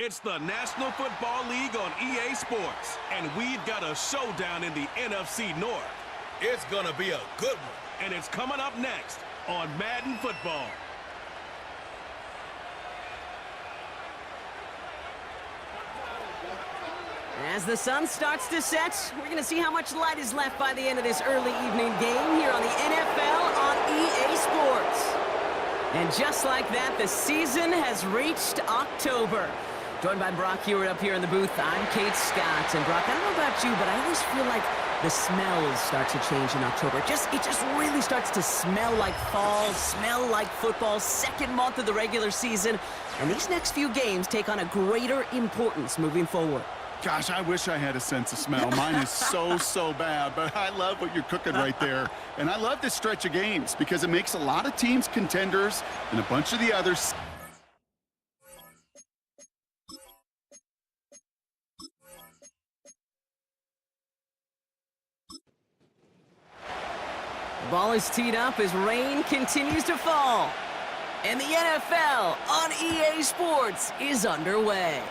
It's the National Football League on EA Sports, and we've got a showdown in the NFC North. It's gonna be a good one, and it's coming up next on Madden Football. As the sun starts to set, we're going to see how much light is left by the end of this early evening game here on the NFL on EA Sports. And just like that, the season has reached October. Joined by Brock Hewitt up here in the booth, I'm Kate Scott. And Brock, I don't know about you, but I always feel like the smells start to change in October. It just really starts to smell like fall, smell like football, second month of the regular season. And these next few games take on a greater importance moving forward. Gosh, I wish I had a sense of smell. Mine is so bad, but I love what you're cooking right there. And I love this stretch of games because it makes a lot of teams contenders and a bunch of the others. The ball is teed up as rain continues to fall. And the NFL on EA Sports is underway.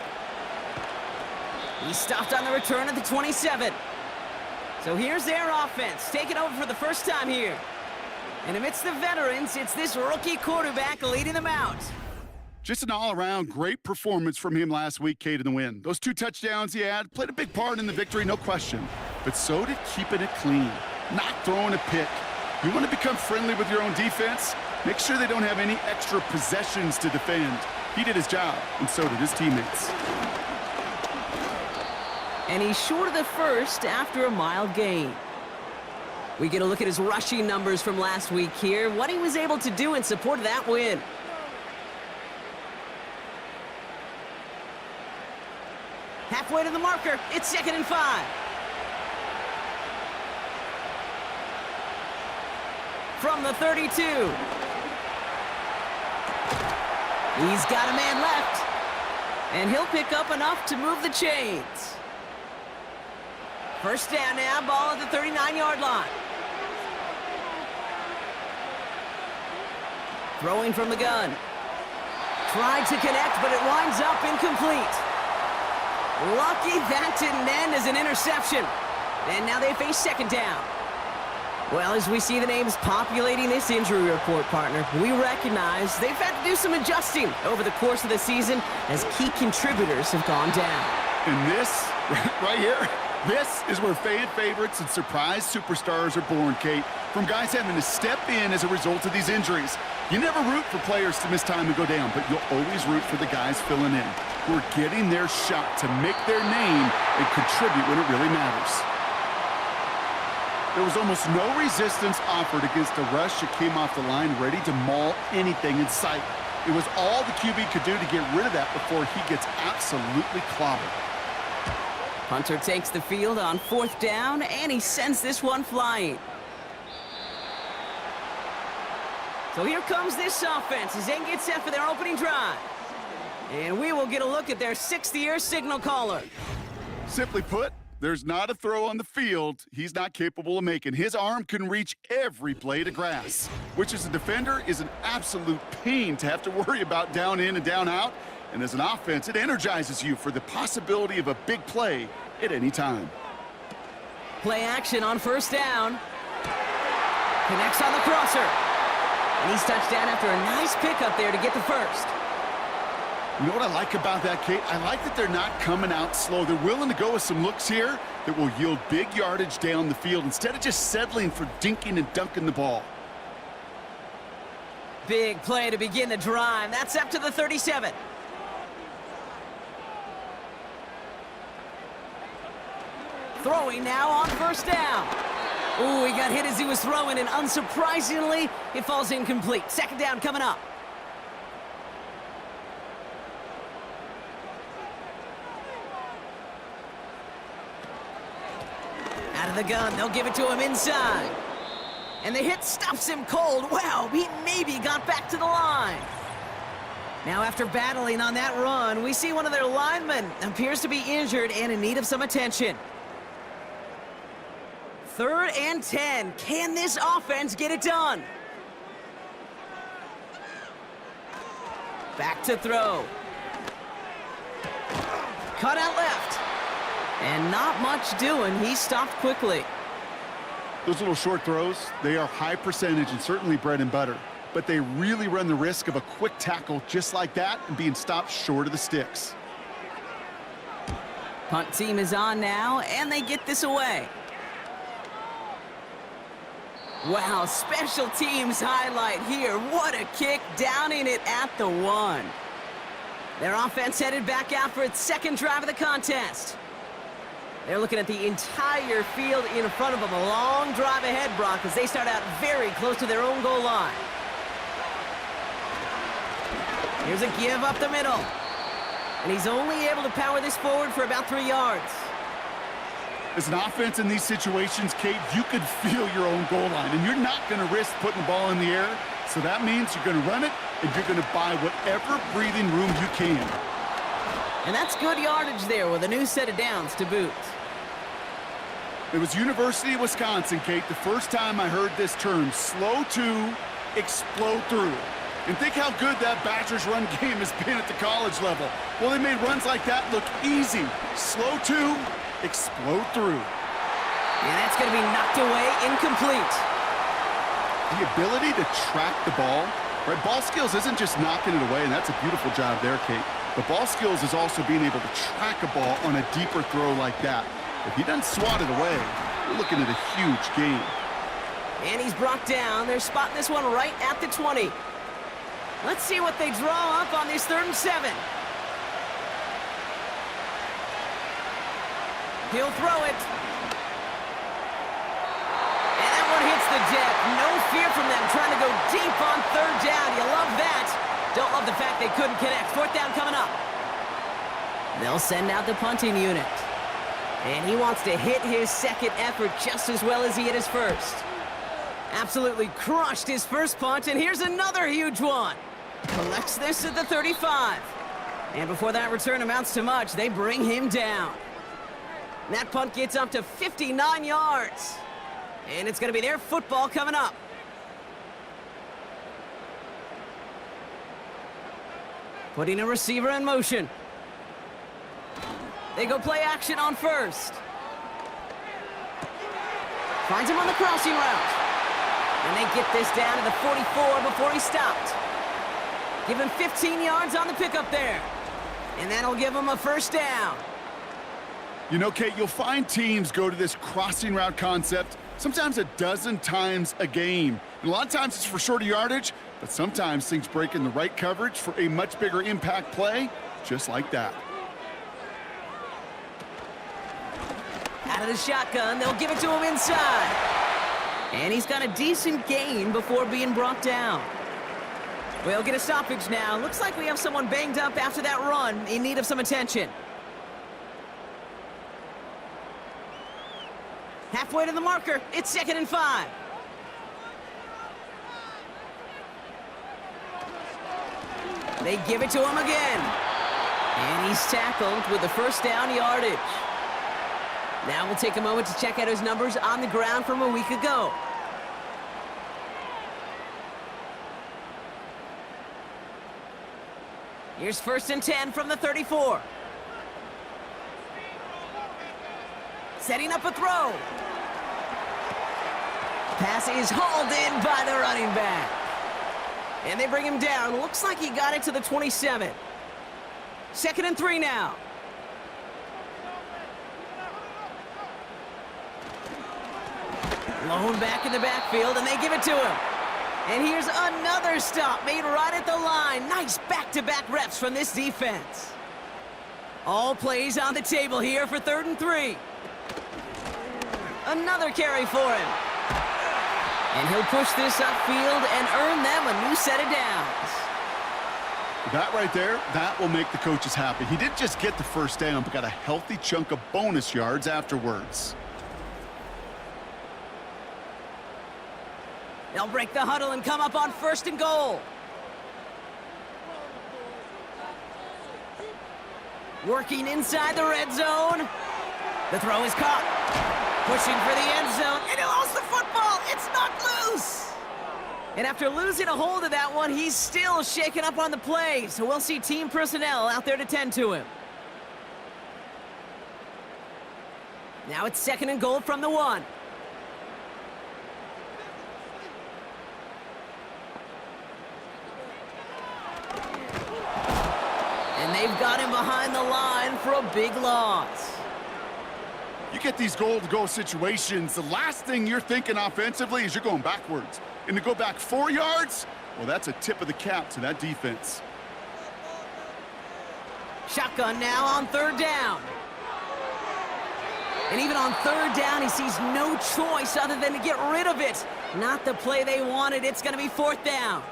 He stopped on the return at the 27. So here's their offense, taking over for the first time here. And amidst the veterans, it's this rookie quarterback leading them out. Just an all-around great performance from him last week, Kate, in the win. Those 2 touchdowns he had played a big part in the victory, no question. But so did keeping it clean, not throwing a pick. You want to become friendly with your own defense? Make sure they don't have any extra possessions to defend. He did his job, and so did his teammates. And he's short of the first after a mild gain. We get a look at his rushing numbers from last week here, what he was able to do in support of that win. Halfway to the marker, it's 2nd and 5. From the 32. He's got a man left. And he'll pick up enough to move the chains. First down now, ball at the 39-yard line. Throwing from the gun. Tried to connect, but it winds up incomplete. Lucky that didn't end as an interception. And now they face 2nd down. Well, as we see the names populating this injury report, partner, we recognize they've had to do some adjusting over the course of the season as key contributors have gone down. And this, right here, this is where fan favorites and surprise superstars are born, Kate. From guys having to step in as a result of these injuries. You never root for players to miss time and go down, but you'll always root for the guys filling in, who are getting their shot to make their name and contribute when it really matters. There was almost no resistance offered against a rush that came off the line ready to maul anything in sight. It was all the QB could do to get rid of that before he gets absolutely clobbered. Hunter takes the field on 4th down, and he sends this one flying. So here comes this offense as they get set for their opening drive. And we will get a look at their 6th-year signal caller. Simply put, there's not a throw on the field he's not capable of making. His arm can reach every blade of grass, which as a defender is an absolute pain to have to worry about down in and down out. And as an offense, it energizes you for the possibility of a big play at any time. Play action on 1st down. Connects on the crosser. And he's touched down after a nice pickup there to get the first. You know what I like about that, Kate? I like that they're not coming out slow. They're willing to go with some looks here that will yield big yardage down the field instead of just settling for dinking and dunking the ball. Big play to begin the drive. That's up to the 37. Throwing now on 1st down. Ooh, he got hit as he was throwing, and unsurprisingly, it falls incomplete. 2nd down coming up. Out of the gun, they'll give it to him inside. And the hit stops him cold. Wow, he maybe got back to the line. Now after battling on that run, we see one of their linemen appears to be injured and in need of some attention. 3rd and 10. Can this offense get it done? Back to throw. Cut out left. And not much doing. He stopped quickly. Those little short throws, they are high percentage and certainly bread and butter. But they really run the risk of a quick tackle just like that and being stopped short of the sticks. Punt team is on now, and they get this away. Wow, special teams highlight here. What a kick, down in it at the 1. Their offense headed back out for its second drive of the contest. They're looking at the entire field in front of them. A long drive ahead, Brock, as they start out very close to their own goal line. Here's a give up the middle. And he's only able to power this forward for about 3 yards. As an offense in these situations, Kate, you could feel your own goal line, and you're not going to risk putting the ball in the air. So that means you're going to run it, and you're going to buy whatever breathing room you can. And that's good yardage there with a new set of downs to boot. It was University of Wisconsin, Kate, the first time I heard this term, slow to explode through. And think how good that Badgers run game has been at the college level. Well, they made runs like that look easy. Slow to explode through. And that's going to be knocked away, incomplete. The ability to track the ball, right? Ball skills isn't just knocking it away, and that's a beautiful job there, Kate. The ball skills is also being able to track a ball on a deeper throw like that. If he doesn't swat it away, we're looking at a huge gain. And he's brought down. They're spotting this one right at the 20. Let's see what they draw up on this 3rd and 7. He'll throw it. And that one hits the deck. No fear from them trying to go deep on 3rd down. You love that. Don't love the fact they couldn't connect. 4th down coming up. They'll send out the punting unit. And he wants to hit his second effort just as well as he hit his first. Absolutely crushed his first punt, and here's another huge one. Collects this at the 35. And before that return amounts to much, they bring him down. That punt gets up to 59 yards. And it's going to be their football coming up. Putting a receiver in motion. They go play action on first. Finds him on the crossing route. And they get this down to the 44 before he stopped. Give him 15 yards on the pickup there. And that'll give him a 1st down. You know, Kate, you'll find teams go to this crossing route concept sometimes a dozen times a game. And a lot of times it's for shorter yardage, but sometimes things break in the right coverage for a much bigger impact play, just like that. Out of the shotgun, they'll give it to him inside. And he's got a decent gain before being brought down. We'll get a stoppage now. Looks like we have someone banged up after that run in need of some attention. Halfway to the marker. It's 2nd and 5. They give it to him again. And he's tackled with the 1st down yardage. Now we'll take a moment to check out his numbers on the ground from a week ago. Here's 1st and 10 from the 34. Setting up a throw. Pass is hauled in by the running back. And they bring him down. Looks like he got it to the 27. 2nd and 3 now. Blown back in the backfield, and they give it to him. And here's another stop made right at the line. Nice back-to-back reps from this defense. All plays on the table here for 3rd and 3. Another carry for him. And he'll push this upfield and earn them a new set of downs. That right there, that will make the coaches happy. He didn't just get the 1st down, but got a healthy chunk of bonus yards afterwards. They'll break the huddle and come up on 1st and goal. Working inside the red zone. The throw is caught. Pushing for the end zone. And he lost the football. It's knocked loose. And after losing a hold of that one, he's still shaking up on the play. So we'll see team personnel out there to tend to him. Now it's 2nd and goal from the 1. And they've got him behind the line for a big loss. You get these goal-to-goal situations, the last thing you're thinking offensively is you're going backwards. And to go back 4 yards, well, that's a tip of the cap to that defense. Shotgun now on 3rd down. And even on 3rd down, he sees no choice other than to get rid of it. Not the play they wanted. It's going to be 4th down.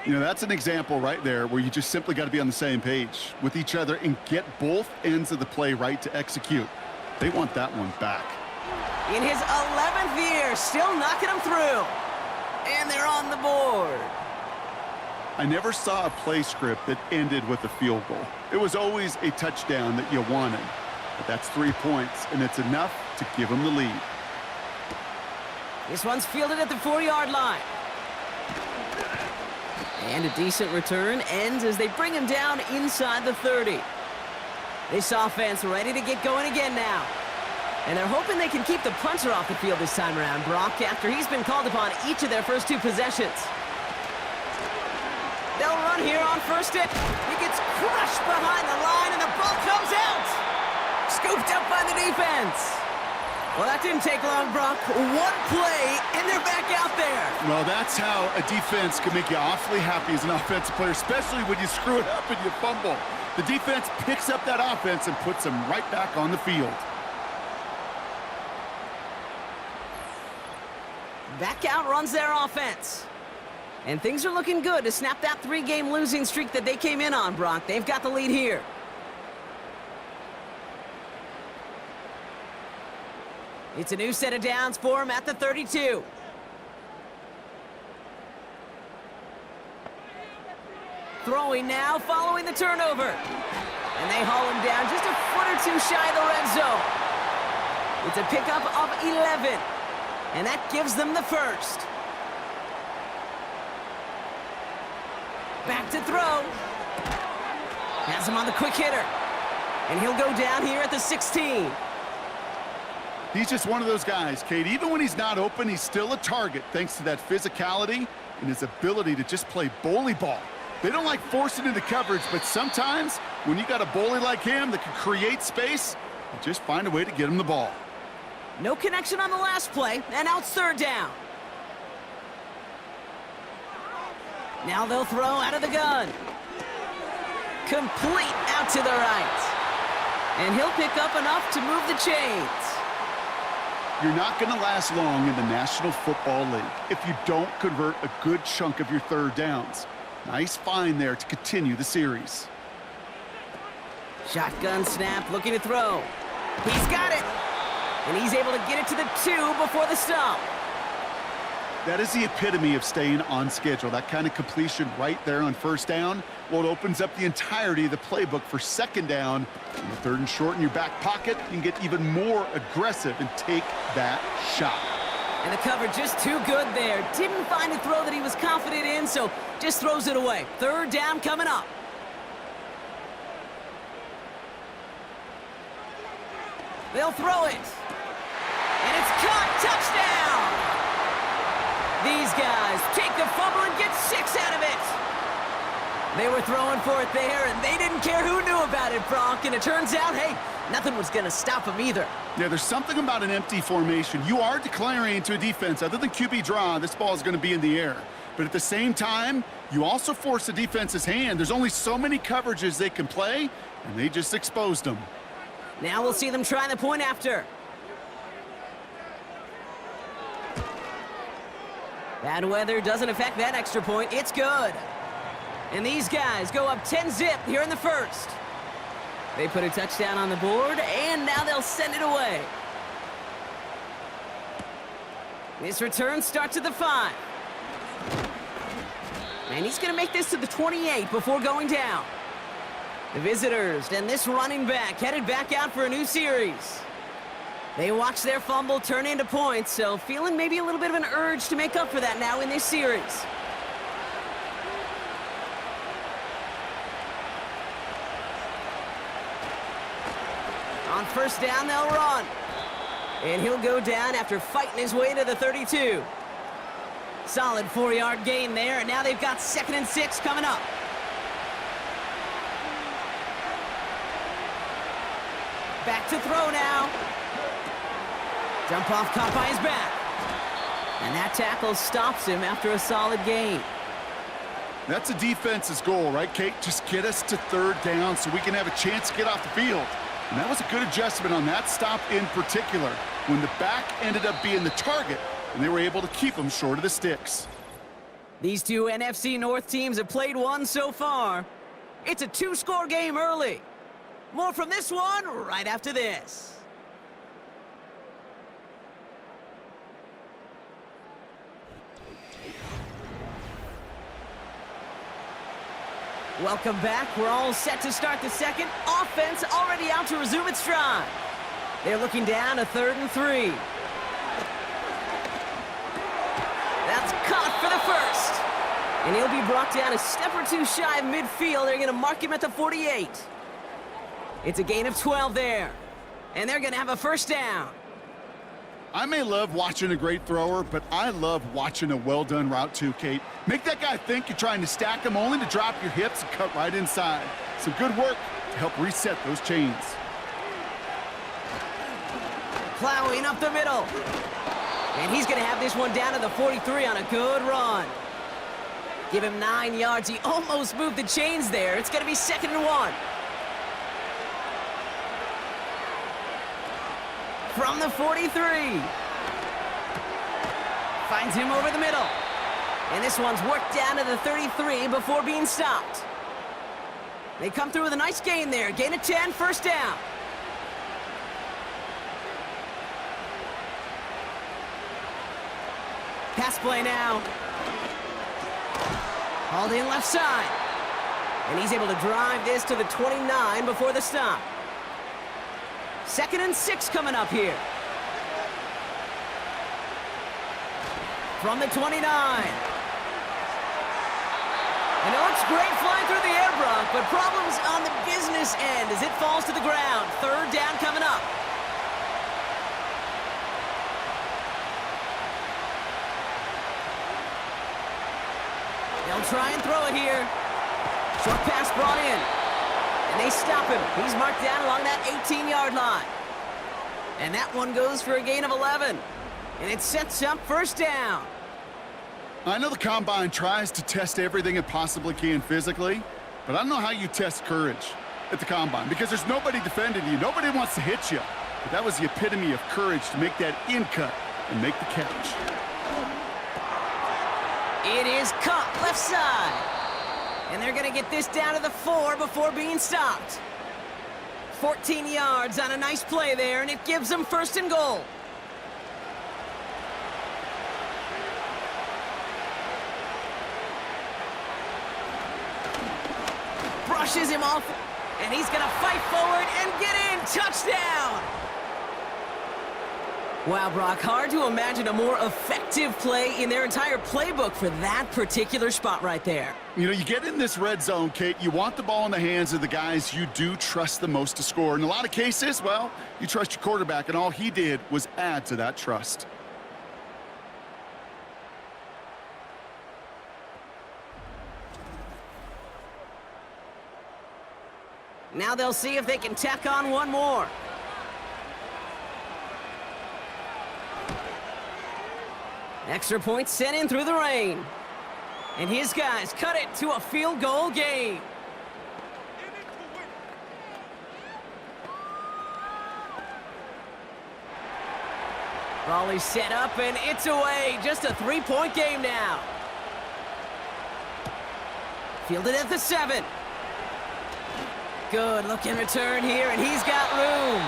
You know, that's an example right there where you just simply got to be on the same page with each other and get both ends of the play right to execute. They want that one back. In his 11th year, still knocking them through. And they're on the board. I never saw a play script that ended with a field goal. It was always a touchdown that you wanted. But that's 3 points, and it's enough to give them the lead. This one's fielded at the 4-yard line. And a decent return ends as they bring him down inside the 30. This offense ready to get going again now. And they're hoping they can keep the punter off the field this time around, Brock, after he's been called upon each of their first 2 possessions. They'll run here on 1st down. He gets crushed behind the line, and the ball comes out. Scooped up by the defense. Well, that didn't take long, Brock. 1 play, and they're back out there. Well, that's how a defense can make you awfully happy as an offensive player, especially when you screw it up and you fumble. The defense picks up that offense and puts them right back on the field. Back out runs their offense. And things are looking good to snap that 3-game losing streak that they came in on, Brock. They've got the lead here. It's a new set of downs for him at the 32. Throwing now, following the turnover. And they haul him down just a foot or 2 shy of the red zone. It's a pickup of 11. And that gives them the 1st. Back to throw. Has him on the quick hitter. And he'll go down here at the 16. He's just one of those guys, Kate. Even when he's not open, he's still a target thanks to that physicality and his ability to just play bully ball. They don't like forcing into coverage, but sometimes when you got a bully like him that can create space, you just find a way to get him the ball. No connection on the last play, and now it's 3rd down. Now they'll throw out of the gun. Complete out to the right. And he'll pick up enough to move the chains. You're not going to last long in the National Football League if you don't convert a good chunk of your 3rd downs. Nice find there to continue the series. Shotgun snap, looking to throw. He's got it. And he's able to get it to the 2 before the stop. That is the epitome of staying on schedule. That kind of completion right there on 1st down. Well, it opens up the entirety of the playbook for 2nd down. On the 3rd and short in your back pocket, you can get even more aggressive and take that shot. And the cover just too good there. Didn't find a throw that he was confident in, so just throws it away. 3rd down coming up. They'll throw it. And it's caught. Touchdown! These guys take the fumble and get 6 out of it. They were throwing for it there, and they didn't care who knew about it, Brock. And it turns out, hey, nothing was going to stop them either. Yeah, there's something about an empty formation. You are declaring to a defense, other than QB draw, this ball is going to be in the air. But at the same time, you also force the defense's hand. There's only so many coverages they can play, and they just exposed them. Now we'll see them try the point after. Bad weather doesn't affect that extra point. It's good. And these guys go up 10-zip here in the 1st. They put a touchdown on the board, and now they'll send it away. This return starts at the 5. And he's going to make this to the 28 before going down. The visitors and this running back headed back out for a new series. They watch their fumble turn into points, so feeling maybe a little bit of an urge to make up for that now in this series. On first down, they'll run. And he'll go down after fighting his way to the 32. Solid 4-yard gain there, and now they've got 2nd and 6 coming up. Back to throw now. Dump off caught by his back. And that tackle stops him after a solid gain. That's a defense's goal, right, Kate? Just get us to 3rd down so we can have a chance to get off the field. And that was a good adjustment on that stop in particular, when the back ended up being the target, and they were able to keep him short of the sticks. These two NFC North teams have played one so far. It's a 2-score game early. More from this one right after this. Welcome back. We're all set to start the second. Offense already out to resume its stride. They're looking down a 3rd and 3. That's caught for the first. And he'll be brought down a step or two shy of midfield. They're going to mark him at the 48. It's a gain of 12 there. And they're going to have a first down. I may love watching a great thrower, but I love watching a well-done route too, Kate. Make that guy think you're trying to stack him only to drop your hips and cut right inside. Some good work to help reset those chains. Plowing up the middle. And he's going to have this one down to the 43 on a good run. Give him 9 yards. He almost moved the chains there. It's going to be 2nd and 1. From the 43. Finds him over the middle. And this one's worked down to the 33 before being stopped. They come through with a nice gain there. Gain of 10, first down. Pass play now. Hauled in left side. And he's able to drive this to the 29 before the stop. 2nd and 6 coming up here. From the 29. And it looks great flying through the air, Brock, but problems on the business end as it falls to the ground. 3rd down coming up. They'll try and throw it here. Short pass brought in. And they stop him. He's marked down along that 18-yard line. And that one goes for a gain of 11. And it sets up first down. I know the Combine tries to test everything it possibly can physically, but I don't know how you test courage at the Combine, because there's nobody defending you. Nobody wants to hit you. But that was the epitome of courage to make that in cut and make the catch. It is caught left side. And they're going to get this down to the 4 before being stopped. 14 yards on a nice play there, and it gives them 1st and goal. Brushes him off, and he's going to fight forward and get in. Touchdown! Wow, Brock, hard to imagine a more effective play in their entire playbook for that particular spot right there. You know, you get in this red zone, Kate, you want the ball in the hands of the guys you do trust the most to score. In a lot of cases, well, you trust your quarterback, and all he did was add to that trust. Now they'll see if they can tack on one more. Extra point sent in through the rain. And his guys cut it to a field goal game. Raleigh's set up, and it's away. Just a 3-point game now. Fielded at the 7. Good looking return here, and he's got room.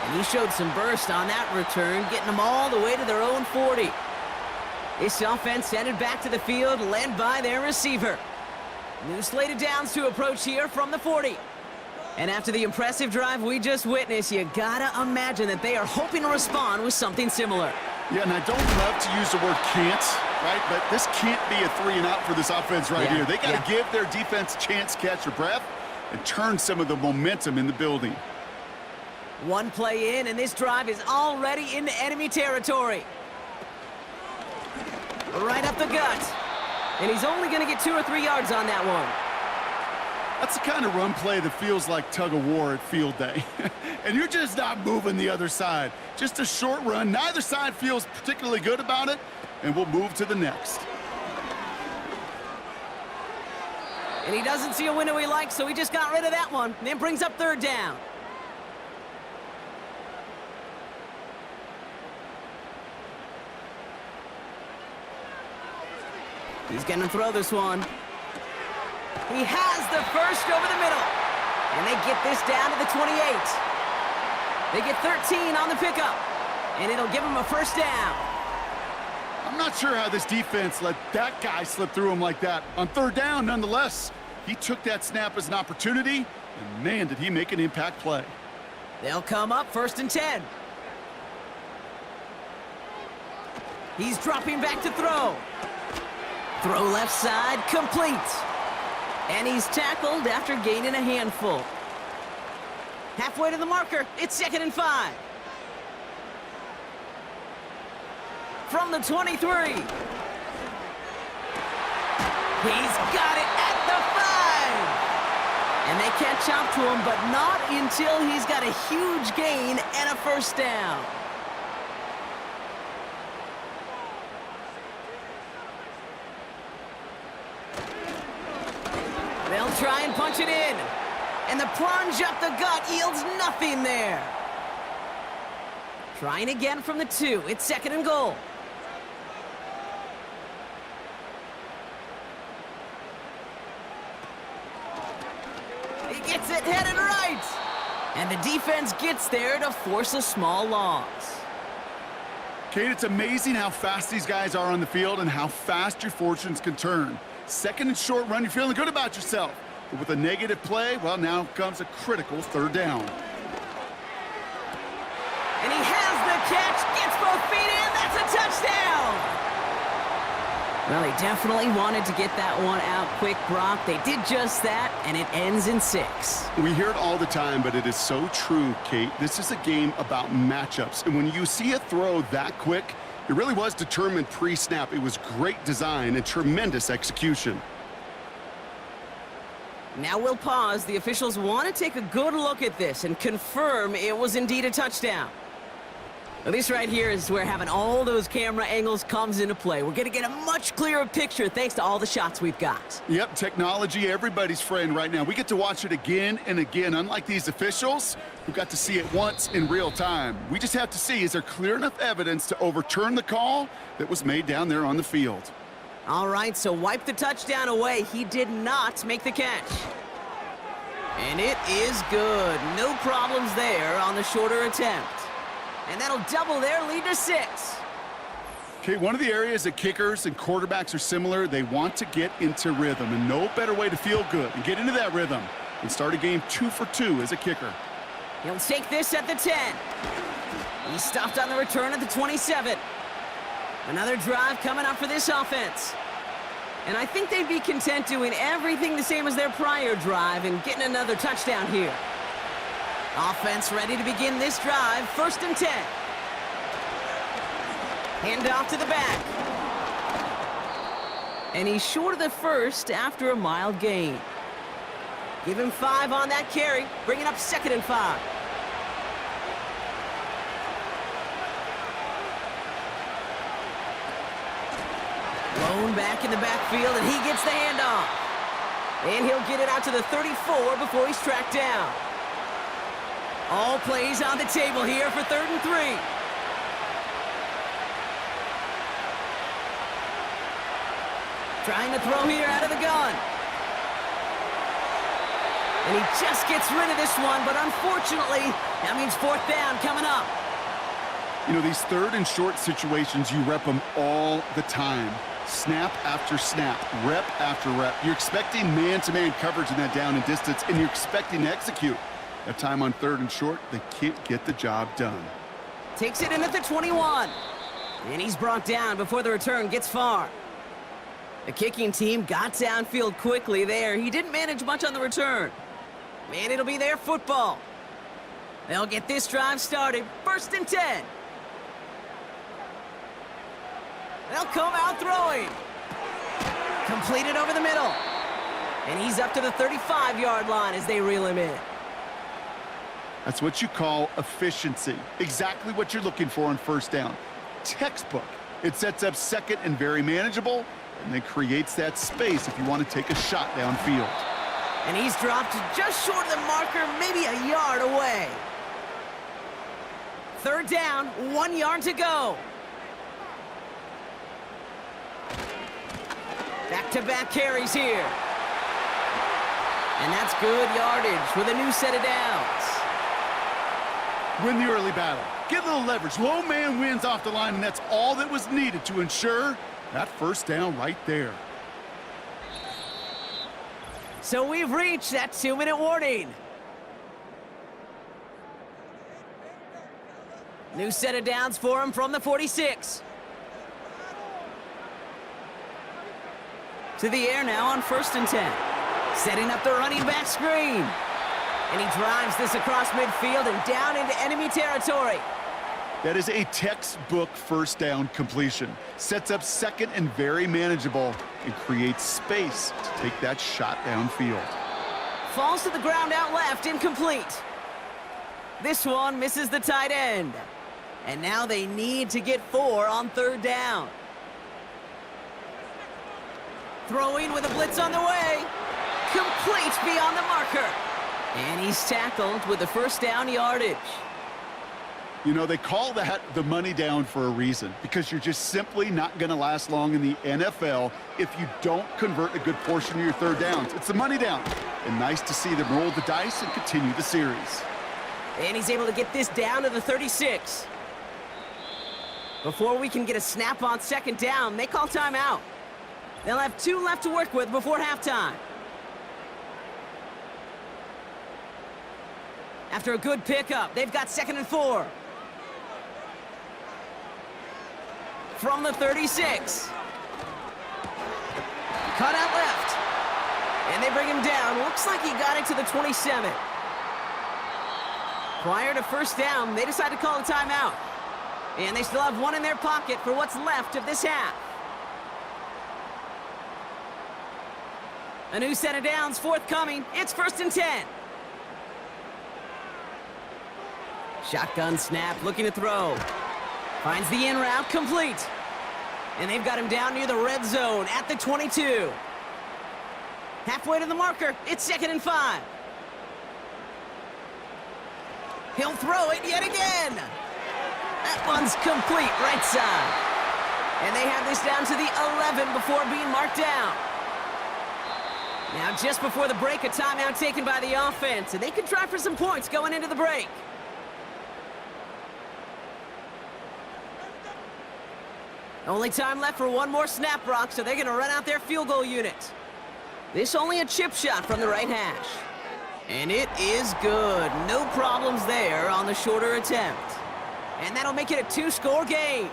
And he showed some burst on that return, getting them all the way to their own 40. This offense headed back to the field, led by their receiver. New slate of downs to approach here from the 40. And after the impressive drive we just witnessed, you gotta imagine that they are hoping to respond with something similar. Yeah, and I don't love to use the word can't, right? But this can't be a 3-and-out for this offense right here. They gotta give their defense a chance to catch their breath and turn some of the momentum in the building. One play in, and this drive is already into enemy territory. Right up the gut. And he's only going to get 2 or 3 yards on that one. That's the kind of run play that feels like tug-of-war at field day. And you're just not moving the other side. Just a short run. Neither side feels particularly good about it, and we'll move to the next. And he doesn't see a window he likes, so he just got rid of that one. And then brings up 3rd down. He's going to throw this one. He has the first over the middle. And they get this down to the 28. They get 13 on the pickup. And it'll give them a 1st down. I'm not sure how this defense let that guy slip through him like that. On 3rd down, nonetheless, he took that snap as an opportunity, and man, did he make an impact play. They'll come up 1st and 10. He's dropping back to throw. Throw left side, complete. And he's tackled after gaining a handful. Halfway to the marker, it's 2nd and 5. From the 23. He's got it at the 5. And they catch up to him, but not until he's got a huge gain and a 1st down. They'll try and punch it in. And the plunge up the gut yields nothing there. Trying again from the 2. It's 2nd and goal. He gets it headed right. And the defense gets there to force a small loss. Kate, it's amazing how fast these guys are on the field and how fast your fortunes can turn. 2nd and short run, you're feeling good about yourself. But with a negative play, well, now comes a critical 3rd down. And he has the catch, gets both feet in, that's a touchdown! Well, he definitely wanted to get that one out quick, Brock. They did just that, and it ends in 6. We hear it all the time, but it is so true, Kate. This is a game about matchups, and when you see a throw that quick, it really was determined pre-snap. It was great design and tremendous execution. Now we'll pause. The officials want to take a good look at this and confirm it was indeed a touchdown. Now, this right here is where having all those camera angles comes into play. We're going to get a much clearer picture thanks to all the shots we've got. Yep, technology, everybody's friend right now. We get to watch it again and again. Unlike these officials, who got to see it once in real time. We just have to see, is there clear enough evidence to overturn the call that was made down there on the field? All right, so wipe the touchdown away. He did not make the catch. And it is good. No problems there on the shorter attempt. And that'll double their lead to 6. Okay, one of the areas that kickers and quarterbacks are similar, they want to get into rhythm. And no better way to feel good and get into that rhythm than start a game 2 for 2 as a kicker. He'll take this at the 10. He stopped on the return at the 27. Another drive coming up for this offense. And I think they'd be content doing everything the same as their prior drive and getting another touchdown here. Offense ready to begin this drive. 1st and 10. Hand off to the back. And he's short of the 1st after a mild gain. Give him 5 on that carry, bringing up 2nd and 5. Blown back in the backfield, and he gets the handoff. And he'll get it out to the 34 before he's tracked down. All plays on the table here for 3rd and 3. Trying to throw here out of the gun. And he just gets rid of this one, but unfortunately, that means 4th down coming up. You know, these 3rd and short situations, you rep them all the time. Snap after snap, rep after rep. You're expecting man-to-man coverage in that down and distance, and you're expecting to execute. That time on 3rd and short, they can't get the job done. Takes it in at the 21. And he's brought down before the return gets far. The kicking team got downfield quickly there. He didn't manage much on the return. And it'll be their football. They'll get this drive started. 1st and 10. They'll come out throwing. Completed over the middle. And he's up to the 35-yard line as they reel him in. That's what you call efficiency. Exactly what you're looking for on 1st down. Textbook. It sets up 2nd and very manageable, and then creates that space if you want to take a shot downfield. And he's dropped just short of the marker, maybe a yard away. 3rd down, 1 yard to go. Back-to-back carries here. And that's good yardage with a new set of downs. Win the early battle. Get a little leverage. Low man wins off the line, and that's all that was needed to ensure that 1st down right there. So we've reached that 2-minute warning. New set of downs for him from the 46. To the air now on 1st and 10. Setting up the running back screen. And he drives this across midfield and down into enemy territory. That is a textbook 1st down completion. Sets up 2nd and very manageable and creates space to take that shot downfield. Falls to the ground out left, incomplete. This one misses the tight end. And now they need to get 4 on 3rd down. Throwing with a blitz on the way. Complete beyond the marker. And he's tackled with the 1st down yardage. You know, they call that the money down for a reason, because you're just simply not going to last long in the NFL if you don't convert a good portion of your 3rd downs. It's the money down. And nice to see them roll the dice and continue the series. And he's able to get this down to the 36. Before we can get a snap on 2nd down, they call timeout. They'll have 2 left to work with before halftime. After a good pickup, they've got 2nd and 4. From the 36. Cut out left. And they bring him down. Looks like he got it to the 27. Prior to 1st down, they decide to call a timeout. And they still have 1 in their pocket for what's left of this half. A new set of downs forthcoming. It's 1st and 10. Shotgun snap, looking to throw. Finds the in route, complete. And they've got him down near the red zone at the 22. Halfway to the marker, it's 2nd and 5. He'll throw it yet again. That one's complete, right side. And they have this down to the 11 before being marked down. Now, just before the break, a timeout taken by the offense, and they could try for some points going into the break. Only time left for 1 more snap, Brock, so they're going to run out their field goal unit. This only a chip shot from the right hash. And it is good. No problems there on the shorter attempt. And that'll make it a 2-score game.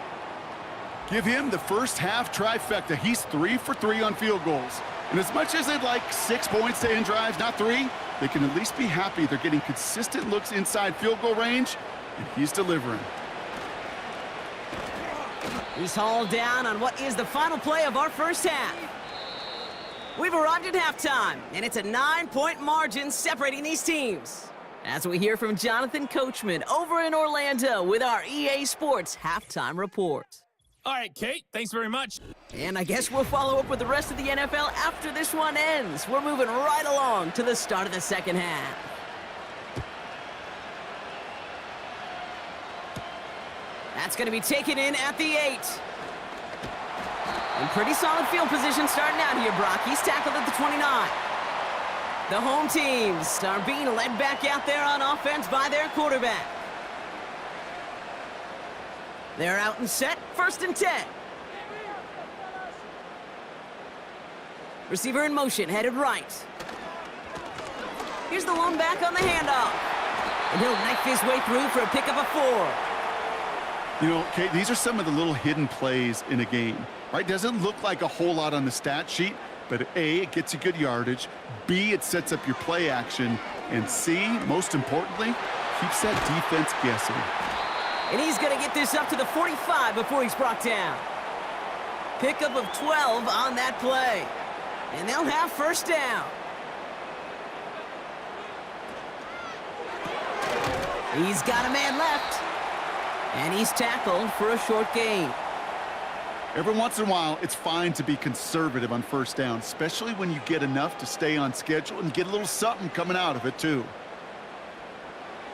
Give him the first half trifecta. He's 3 for 3 on field goals. And as much as they'd like 6 points to end drives, not 3, they can at least be happy they're getting consistent looks inside field goal range, and he's delivering. He's hauled down on what is the final play of our first half. We've arrived at halftime, and it's a 9-point margin separating these teams. As we hear from Jonathan Coachman over in Orlando with our EA Sports Halftime Report. All right, Kate, thanks very much. And I guess we'll follow up with the rest of the NFL after this one ends. We're moving right along to the start of the second half. That's going to be taken in at the 8. In pretty solid field position starting out here, Brock. He's tackled at the 29. The home teams are being led back out there on offense by their quarterback. They're out and set, 1st and 10. Receiver in motion, headed right. Here's the lone back on the handoff. And he'll knife his way through for a pickup of 4. You know, Kate, these are some of the little hidden plays in a game, right? Doesn't look like a whole lot on the stat sheet, but A, it gets you good yardage, B, it sets up your play action, and C, most importantly, keeps that defense guessing. And he's going to get this up to the 45 before he's brought down. Pickup of 12 on that play. And they'll have first down. He's got a man left. And he's tackled for a short gain. Every once in a while, it's fine to be conservative on first down, especially when you get enough to stay on schedule and get a little something coming out of it, too.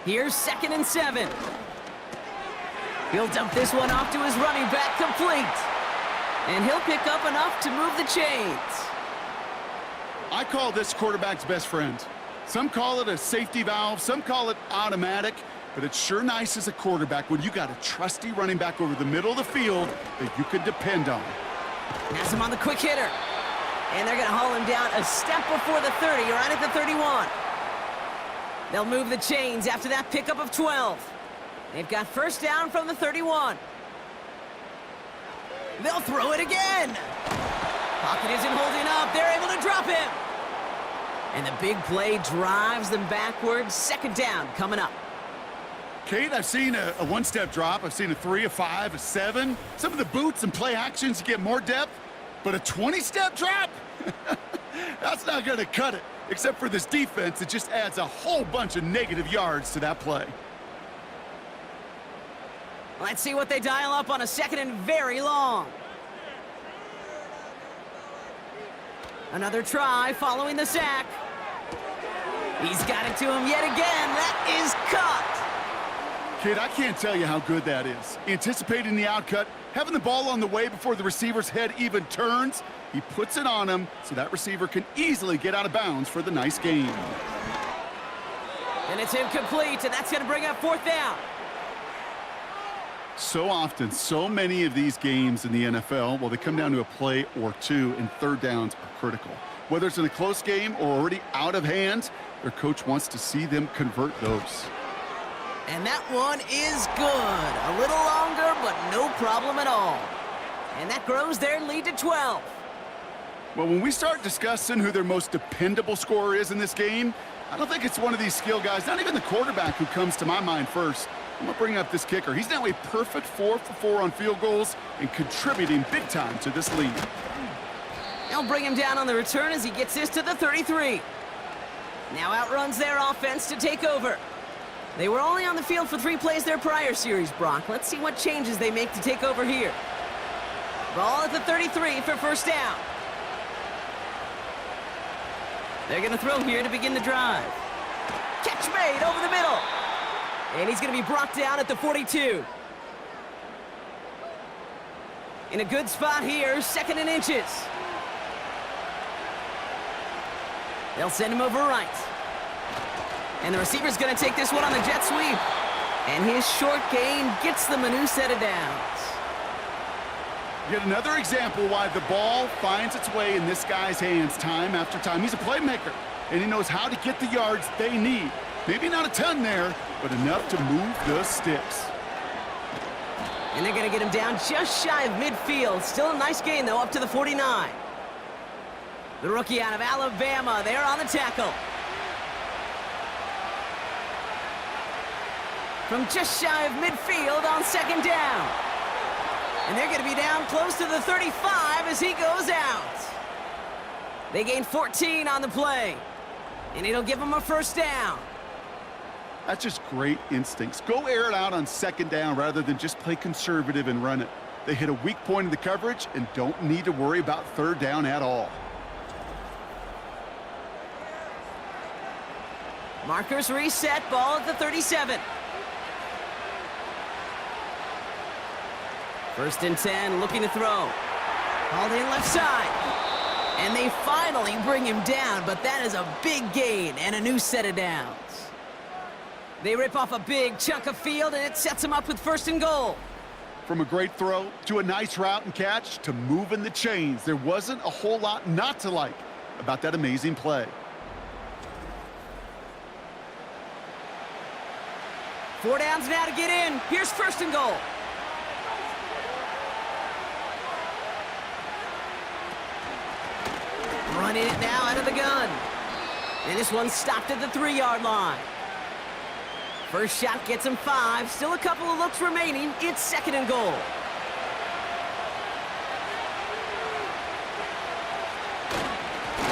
Here's 2nd and 7. He'll dump this one off to his running back, complete. And he'll pick up enough to move the chains. I call this quarterback's best friend. Some call it a safety valve, some call it automatic, but it's sure nice as a quarterback when you got a trusty running back over the middle of the field that you can depend on. Has him on the quick hitter. And they're going to haul him down a step before the 30, right at the 31. They'll move the chains after that pickup of 12. They've got first down from the 31. They'll throw it again. Pocket isn't holding up. They're able to drop him. And the big play drives them backwards. 2nd down coming up. Kate, I've seen a one-step drop. I've seen a 3, a 5, a 7. Some of the boots and play actions get more depth, but a 20-step drop? That's not going to cut it. Except for this defense, it just adds a whole bunch of negative yards to that play. Let's see what they dial up on a 2nd and very long. Another try following the sack. He's got it to him yet again. That is cut. Kid, I can't tell you how good that is. Anticipating the outcut, having the ball on the way before the receiver's head even turns, he puts it on him so that receiver can easily get out of bounds for the nice gain. And it's incomplete, and that's going to bring up 4th down. So often, so many of these games in the NFL, well, they come down to a play or two, and 3rd downs are critical. Whether it's in a close game or already out of hand, their coach wants to see them convert those. And that one is good. A little longer, but no problem at all. And that grows their lead to 12. Well, when we start discussing who their most dependable scorer is in this game, I don't think it's one of these skill guys, not even the quarterback, who comes to my mind first. I'm going to bring up this kicker. He's now a perfect 4 for 4 on field goals and contributing big time to this lead. They'll bring him down on the return as he gets this to the 33. Now outruns their offense to take over. They were only on the field for 3 plays their prior series, Brock. Let's see what changes they make to take over here. Ball at the 33 for first down. They're going to throw here to begin the drive. Catch made over the middle. And he's going to be brought down at the 42. In a good spot here, 2nd and inches. They'll send him over right. And the receiver's going to take this one on the jet sweep. And his short gain gets them a new set of downs. Yet another example why the ball finds its way in this guy's hands time after time. He's a playmaker, and he knows how to get the yards they need. Maybe not a ton there, but enough to move the sticks. And they're going to get him down just shy of midfield. Still a nice gain, though, up to the 49. The rookie out of Alabama, they're on the tackle. From just shy of midfield on 2nd down. And they're going to be down close to the 35 as he goes out. They gain 14 on the play. And it'll give them a first down. That's just great instincts. Go air it out on 2nd down rather than just play conservative and run it. They hit a weak point in the coverage and don't need to worry about 3rd down at all. Markers reset, ball at the 37. 1st and 10, looking to throw. Hauled in left side. And they finally bring him down, but that is a big gain and a new set of downs. They rip off a big chunk of field, and it sets them up with 1st and goal. From a great throw to a nice route and catch to moving the chains, there wasn't a whole lot not to like about that amazing play. 4 downs now to get in. Here's 1st and goal. Running it now out of the gun. And this one's stopped at the 3-yard line. First shot gets him 5. Still a couple of looks remaining. It's 2nd and goal.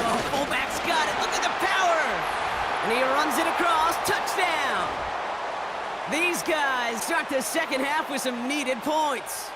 Oh, fullback's got it. Look at the power. And he runs it across. Touchdown. These guys start the second half with some needed points.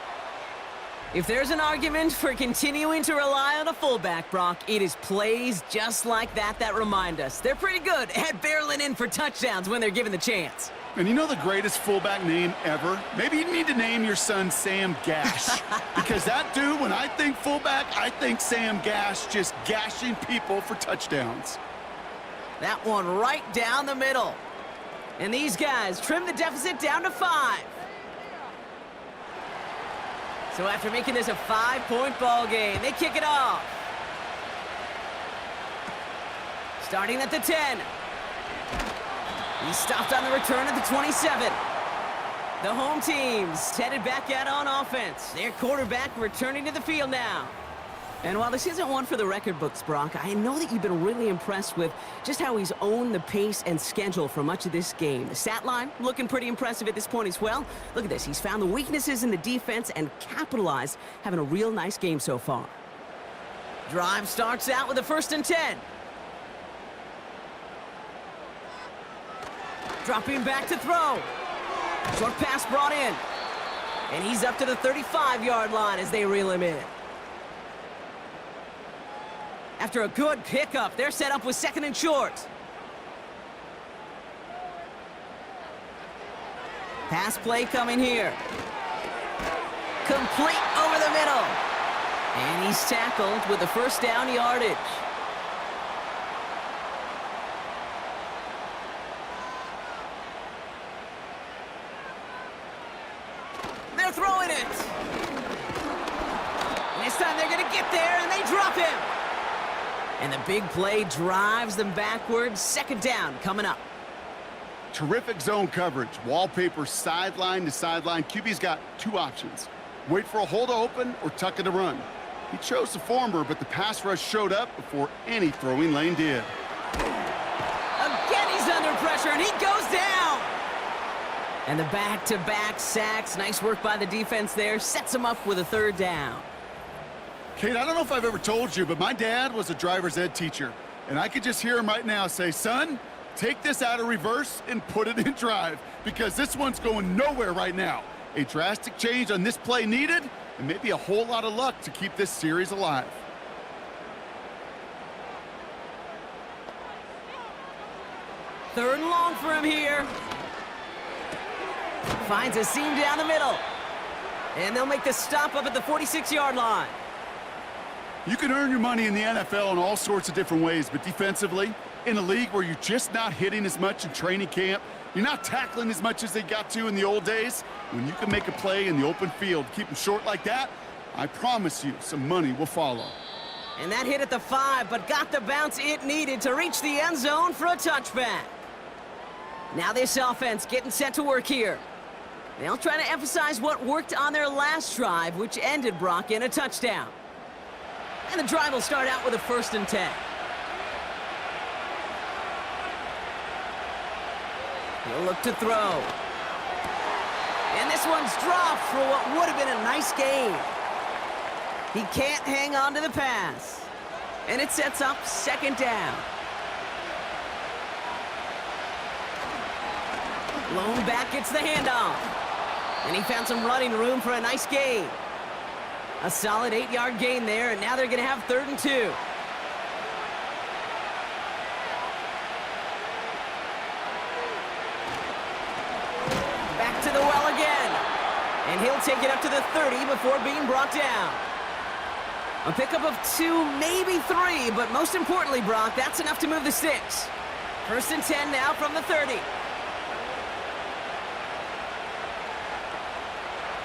If there's an argument for continuing to rely on a fullback, Brock, it is plays just like that that remind us. They're pretty good at barreling in for touchdowns when they're given the chance. And you know the greatest fullback name ever? Maybe you need to name your son Sam Gash. Because that dude, when I think fullback, I think Sam Gash just gashing people for touchdowns. That one right down the middle. And these guys trim the deficit down to 5. So after making this a 5-point ball game, they kick it off. Starting at the 10. He stopped on the return at the 27. The home team's headed back out on offense. Their quarterback returning to the field now. And while this isn't one for the record books, Brock, I know that you've been really impressed with just how he's owned the pace and schedule for much of this game. The stat line looking pretty impressive at this point as well. Look at this. He's found the weaknesses in the defense and capitalized, having a real nice game so far. Drive starts out with a 1st and 10. Dropping back to throw. Short pass brought in. And he's up to the 35-yard line as they reel him in. After a good pickup, they're set up with 2nd and short. Pass play coming here. Complete over the middle. And he's tackled with the 1st down yardage. They're throwing it. And this time they're going to get there, and they drop him. And the big play drives them backwards. 2nd down coming up. Terrific zone coverage. Wallpaper sideline to sideline. QB's got 2 options. Wait for a hole to open or tuck it to run. He chose the former, but the pass rush showed up before any throwing lane did. Again, he's under pressure, and he goes down. And the back-to-back sacks. Nice work by the defense there. Sets him up with a 3rd down. Kate, I don't know if I've ever told you, but my dad was a driver's ed teacher. And I could just hear him right now say, son, take this out of reverse and put it in drive, because this one's going nowhere right now. A drastic change on this play needed, and maybe a whole lot of luck to keep this series alive. Third and long for him here. Finds a seam down the middle. And they'll make the stop up at the 46-yard line. You can earn your money in the NFL in all sorts of different ways, but defensively, in a league where you're just not hitting as much in training camp, you're not tackling as much as they got to in the old days, when you can make a play in the open field, keep them short like that, I promise you some money will follow. And that hit at the 5, but got the bounce it needed to reach the end zone for a touchback. Now this offense getting set to work here. They'll try to emphasize what worked on their last drive, which ended, Brock, in a touchdown. And the drive will start out with a 1st and 10. He'll look to throw. And this one's dropped for what would have been a nice game. He can't hang on to the pass. And it sets up 2nd down. Lone back gets the handoff. And he found some running room for a nice gain. A solid 8-yard gain there, and now they're going to have 3rd and 2. Back to the well again. And he'll take it up to the 30 before being brought down. A pickup of 2, maybe 3, but most importantly, Brock, that's enough to move the sticks. 1st and 10 now from the 30.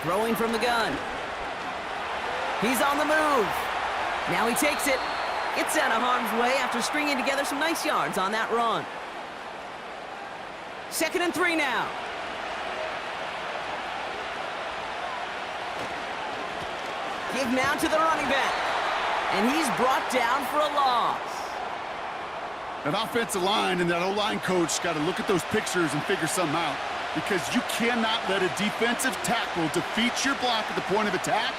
Throwing from the gun. He's on the move. Now he takes it. Gets out of harm's way after stringing together some nice yards on that run. 2nd and 3 now. Give now to the running back. And he's brought down for a loss. That offensive line and that O-line coach got to look at those pictures and figure something out, because you cannot let a defensive tackle defeat your block at the point of attack,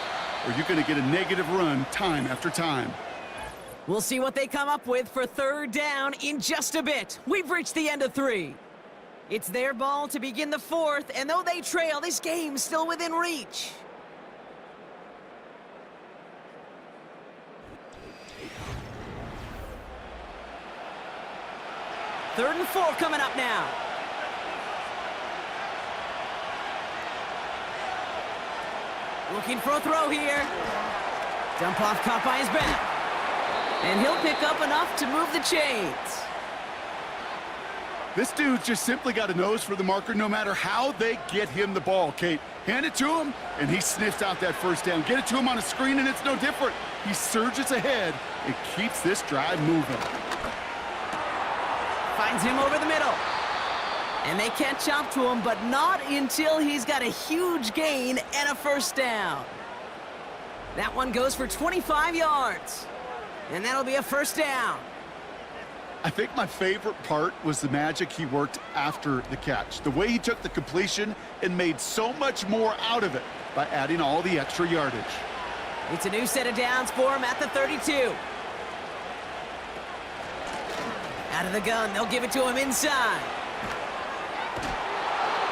or you're going to get a negative run time after time. We'll see what they come up with for third down in just a bit. We've reached the end of 3. It's their ball to begin the 4th, and though they trail, this game's still within reach. Third and 4 coming up now. Looking for a throw here. Dump off caught by his back. And he'll pick up enough to move the chains. This dude's just simply got a nose for the marker no matter how they get him the ball, Kate. Hand it to him, and he sniffs out that first down. Get it to him on a screen, and it's no different. He surges ahead and keeps this drive moving. Finds him over the middle. And they catch up to him, but not until he's got a huge gain and a first down. That one goes for 25 yards. And that'll be a first down. I think my favorite part was the magic he worked after the catch. The way he took the completion and made so much more out of it by adding all the extra yardage. It's a new set of downs for him at the 32. Out of the gun, they'll give it to him inside.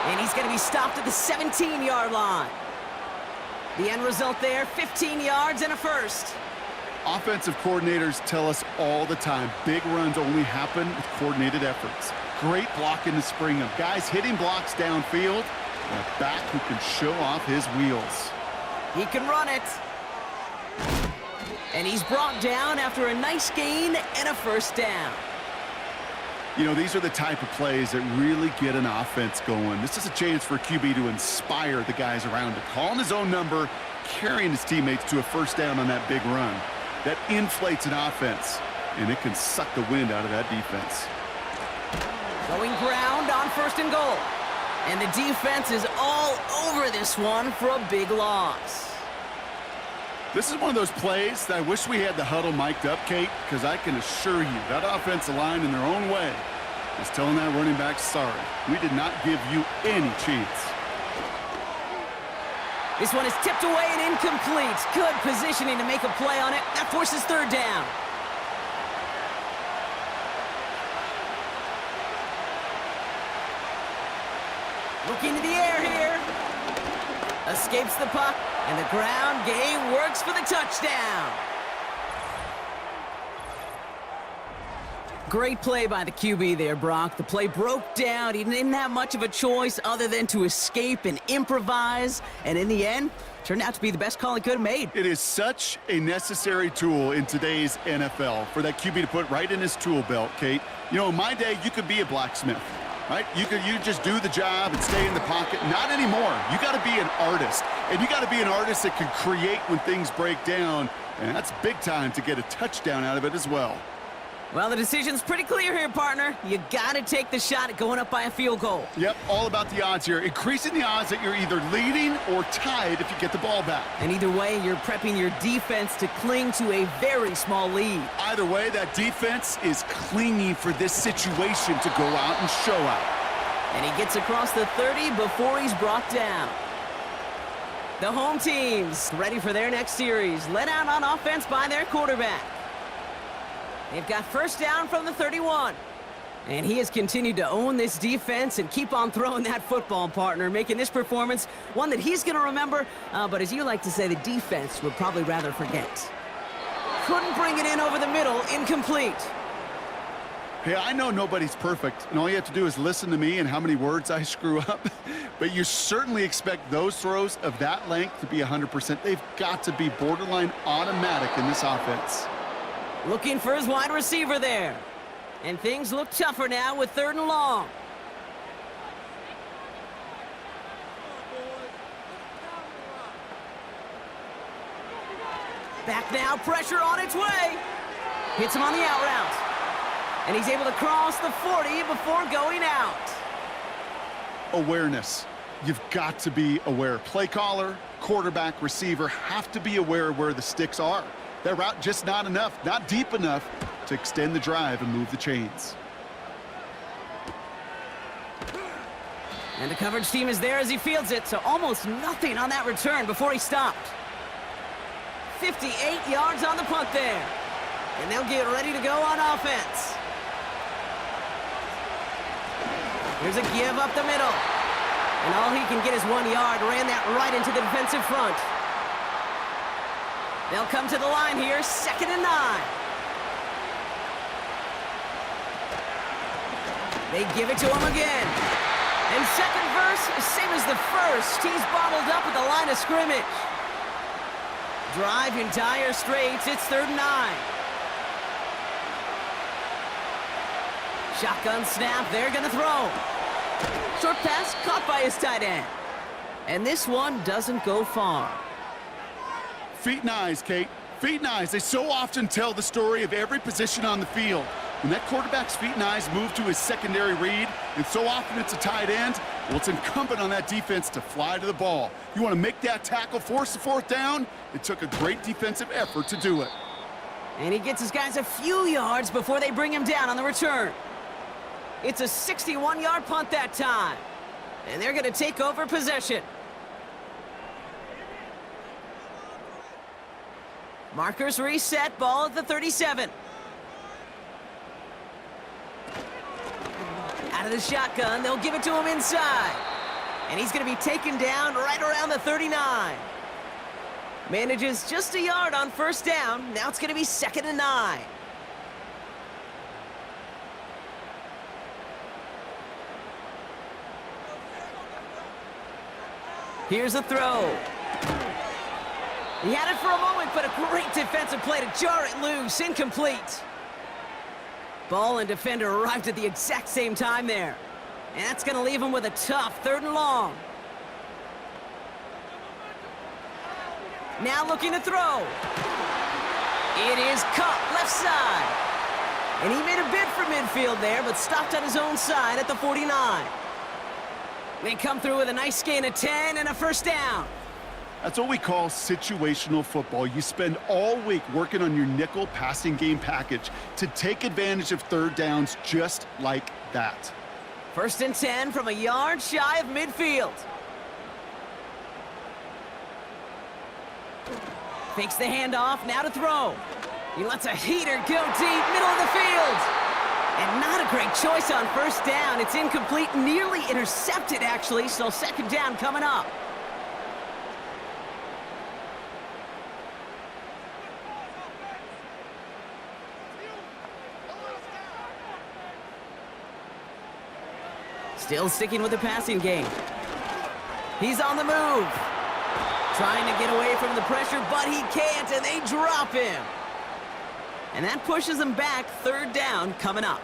And he's going to be stopped at the 17-yard line. The end result there, 15 yards and a first. Offensive coordinators tell us all the time, big runs only happen with coordinated efforts. Great block in the spring of guys hitting blocks downfield, and a back who can show off his wheels. He can run it. And he's brought down after a nice gain and a first down. You know, these are the type of plays that really get an offense going. This is a chance for a QB to inspire the guys around him. Calling his own number, carrying his teammates to a first down on that big run. That inflates an offense, and it can suck the wind out of that defense. Going ground on first and goal. And the defense is all over this one for a big loss. This is one of those plays that I wish we had the huddle mic'd up, Kate, because I can assure you that offensive line in their own way is telling that running back, sorry, we did not give you any chance. This one is tipped away and incomplete. Good positioning to make a play on it. That forces third down. Looking to the air here. Escapes the puck, and the ground game works for the touchdown. Great play by the QB there, Brock. The play broke down. He didn't have much of a choice other than to escape and improvise. And in the end, turned out to be the best call he could have made. It is such a necessary tool in today's NFL for that QB to put right in his tool belt, Kate. You know, in my day, you could be a blacksmith, right? You just do the job and stay in the pocket. Not anymore. You got to be an artist. And you got to be an artist that can create when things break down. And that's big time to get a touchdown out of it as well. Well, the decision's pretty clear here, partner. You got to take the shot at going up by a field goal. Yep, all about the odds here. Increasing the odds that you're either leading or tied if you get the ball back. And either way, you're prepping your defense to cling to a very small lead. Either way, that defense is clinging for this situation to go out and show out. And he gets across the 30 before he's brought down. The home team's ready for their next series, led out on offense by their quarterback. They've got first down from the 31. And he has continued to own this defense and keep on throwing that football, partner, making this performance one that he's going to remember, but as you like to say, the defense would probably rather forget. Couldn't bring it in over the middle, incomplete. Hey, I know nobody's perfect, and all you have to do is listen to me and how many words I screw up, but you certainly expect those throws of that length to be 100%. They've got to be borderline automatic in this offense. Looking for his wide receiver there. And things look tougher now with third and long. Back now, pressure on its way. Hits him on the out route. And he's able to cross the 40 before going out. Awareness. You've got to be aware. Play caller, quarterback, receiver have to be aware of where the sticks are. That route just not enough, not deep enough to extend the drive and move the chains. And the coverage team is there as he fields it, so almost nothing on that return before he stopped. 58 yards on the punt there. And they'll get ready to go on offense. Here's a give up the middle. And all he can get is 1 yard. Ran that right into the defensive front. They'll come to the line here, 2nd and 9. They give it to him again. And second verse, same as the first. He's bottled up at the line of scrimmage. Drive in dire straits. It's 3rd and 9. Shotgun snap. They're going to throw. Short pass caught by his tight end. And this one doesn't go far. Feet and eyes, Kate. Feet and eyes. They so often tell the story of every position on the field. When that quarterback's feet and eyes move to his secondary read, and so often it's a tight end, well, it's incumbent on that defense to fly to the ball. You want to make that tackle, force the 4th down? It took a great defensive effort to do it. And he gets his guys a few yards before they bring him down on the return. It's a 61-yard punt that time. And they're going to take over possession. Markers reset, ball at the 37. Out of the shotgun, they'll give it to him inside. And he's going to be taken down right around the 39. Manages just a yard on 1st down. Now it's going to be 2nd and 9. Here's a throw. He had it for a moment, but a great defensive play to jar it loose. Incomplete. Ball and defender arrived at the exact same time there. And that's going to leave him with a tough 3rd and long. Now looking to throw. It is caught left side. And he made a bid for midfield there, but stopped on his own side at the 49. They come through with a nice gain of 10 and a 1st down. That's what we call situational football. You spend all week working on your nickel passing game package to take advantage of 3rd downs just like that. 1st and 10 from a yard shy of midfield. Fakes the handoff, now to throw. He lets a heater go deep, middle of the field. And not a great choice on 1st down. It's incomplete, nearly intercepted actually, so 2nd down coming up. Still sticking with the passing game. He's on the move. Trying to get away from the pressure, but he can't, and they drop him. And that pushes him back, 3rd down coming up.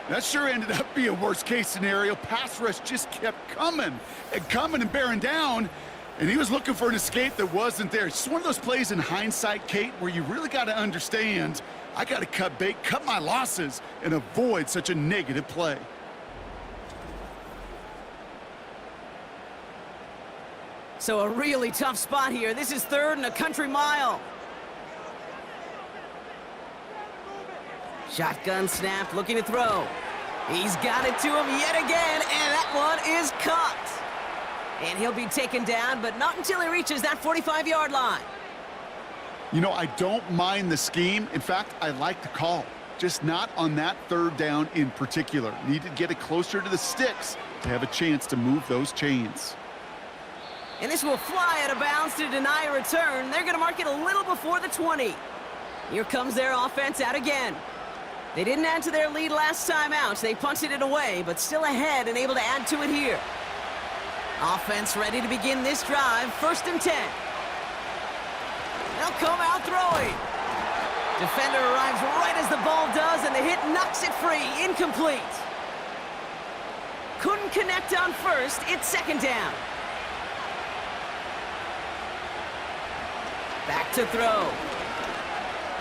That sure ended up being a worst-case scenario. Pass rush just kept coming and bearing down, and he was looking for an escape that wasn't there. It's one of those plays in hindsight, Kate, where you really got to understand, I got to cut bait, cut my losses, and avoid such a negative play. So a really tough spot here. This is 3rd and a country mile. Shotgun snap, looking to throw. He's got it to him yet again, and that one is caught. And he'll be taken down, but not until he reaches that 45-yard line. You know, I don't mind the scheme. In fact, I like the call. Just not on that 3rd down in particular. Need to get it closer to the sticks to have a chance to move those chains. And this will fly out of bounds to deny a return. They're going to mark it a little before the 20. Here comes their offense out again. They didn't add to their lead last time out. They punted it away, but still ahead and able to add to it here. Offense ready to begin this drive. 1st and 10. They'll come out throwing. Defender arrives right as the ball does, and the hit knocks it free. Incomplete. Couldn't connect on 1st. It's 2nd down. Back to throw.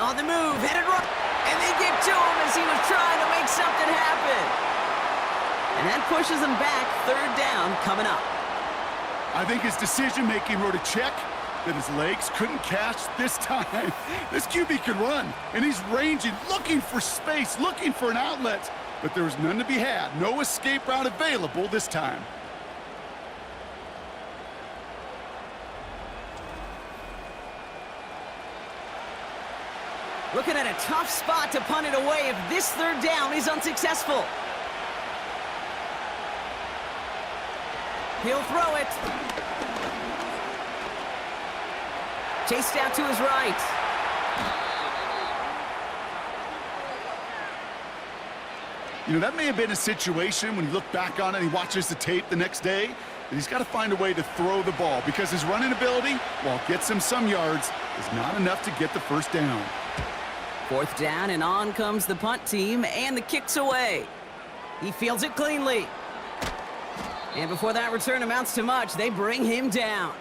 On the move, headed right. And they get to him as he was trying to make something happen. And that pushes him back, 3rd down coming up. I think his decision-making wrote a check that his legs couldn't catch this time. This QB can run, and he's ranging, looking for space, looking for an outlet. But there was none to be had. No escape route available this time. Looking at a tough spot to punt it away if this third down is unsuccessful. He'll throw it. Chased out to his right. You know, that may have been a situation when you look back on it and he watches the tape the next day, that he's got to find a way to throw the ball because his running ability, while it gets him some yards, is not enough to get the first down. Fourth down, and on comes the punt team, and the kick's away. He fields it cleanly. And before that return amounts to much, they bring him down.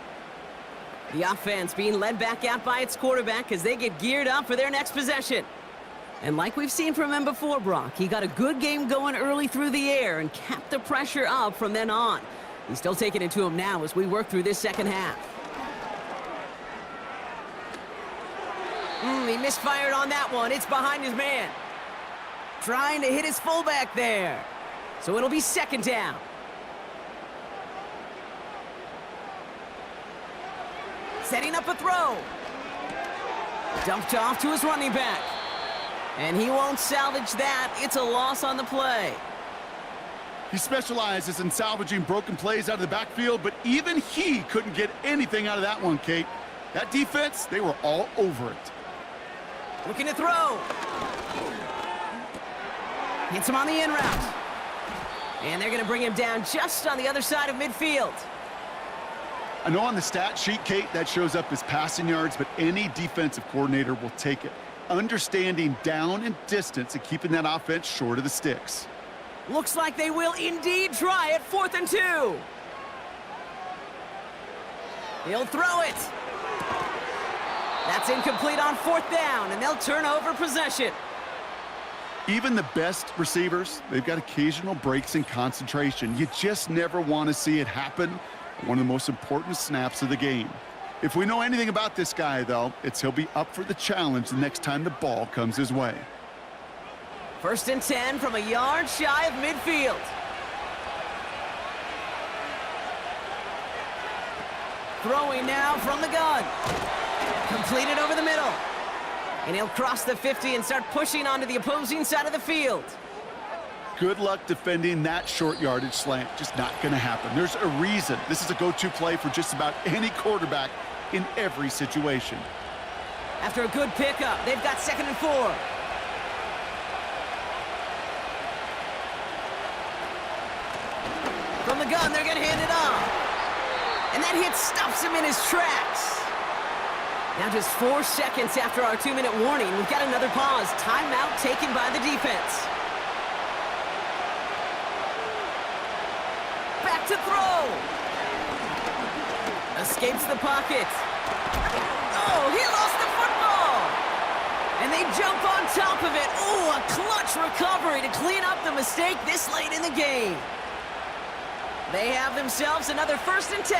The offense being led back out by its quarterback as they get geared up for their next possession. And like we've seen from him before, Brock, he got a good game going early through the air and kept the pressure up from then on. He's still taking it to him now as we work through this second half. He misfired on that one. It's behind his man. Trying to hit his fullback there. So it'll be second down. Setting up a throw. Dumped off to his running back. And he won't salvage that. It's a loss on the play. He specializes in salvaging broken plays out of the backfield, but even he couldn't get anything out of that one, Kate. That defense, they were all over it. Looking to throw. Hits him on the in route. And they're going to bring him down just on the other side of midfield. I know on the stat sheet, Kate, that shows up as passing yards, but any defensive coordinator will take it. Understanding down and distance and keeping that offense short of the sticks. Looks like they will indeed try it. 4th and 2. He'll throw it. That's incomplete on 4th down, and they'll turn over possession. Even the best receivers, they've got occasional breaks in concentration. You just never want to see it happen. One of the most important snaps of the game. If we know anything about this guy, though, it's he'll be up for the challenge the next time the ball comes his way. 1st and 10 from a yard shy of midfield. Throwing now from the gun. Completed over the middle. And he'll cross the 50 and start pushing onto the opposing side of the field. Good luck defending that short yardage slant. Just not going to happen. There's a reason this is a go-to play for just about any quarterback in every situation. After a good pickup, they've got 2nd and 4. From the gun, they're going to hand it off. And that hit stops him in his tracks. Now just 4 seconds after our 2-minute warning, we've got another pause. Timeout taken by the defense. Back to throw. Escapes the pocket. Oh, he lost the football. And they jump on top of it. Oh, a clutch recovery to clean up the mistake this late in the game. They have themselves another 1st and 10.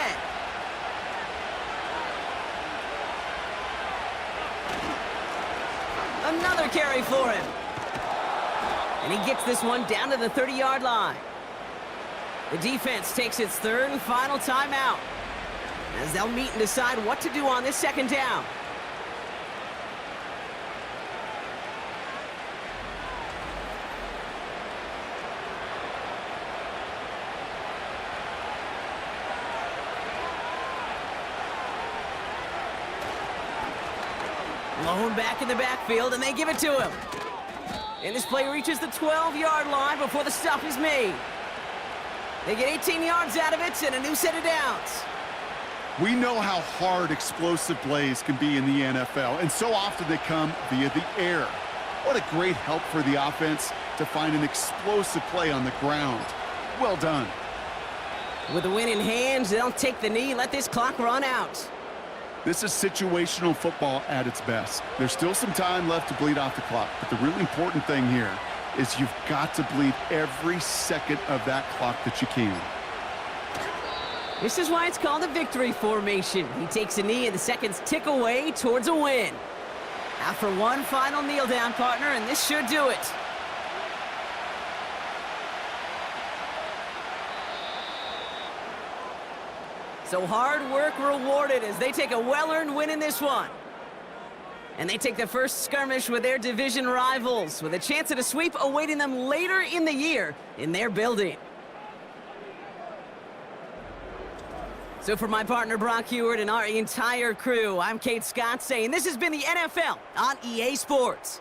Another carry for him. And he gets this one down to the 30-yard line. The defense takes its 3rd and final timeout as they'll meet and decide what to do on this 2nd down. Lone back in the backfield, and they give it to him. And this play reaches the 12-yard line before the stop is made. They get 18 yards out of it and a new set of downs. We know how hard explosive plays can be in the NFL, and so often they come via the air. What a great help for the offense to find an explosive play on the ground. Well done. With the win in hand, they'll take the knee, let this clock run out. This is situational football at its best. There's still some time left to bleed off the clock, but the really important thing here is you've got to bleed every second of that clock that you can. This is why it's called a victory formation. He takes a knee and the seconds tick away towards a win. Now for one final kneel down, partner, and this should do it. So hard work rewarded as they take a well-earned win in this one. And they take the first skirmish with their division rivals, with a chance at a sweep awaiting them later in the year in their building. So for my partner Brock Heward and our entire crew, I'm Kate Scott saying this has been the NFL on EA Sports.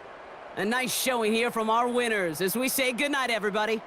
A nice showing here from our winners as we say goodnight, everybody.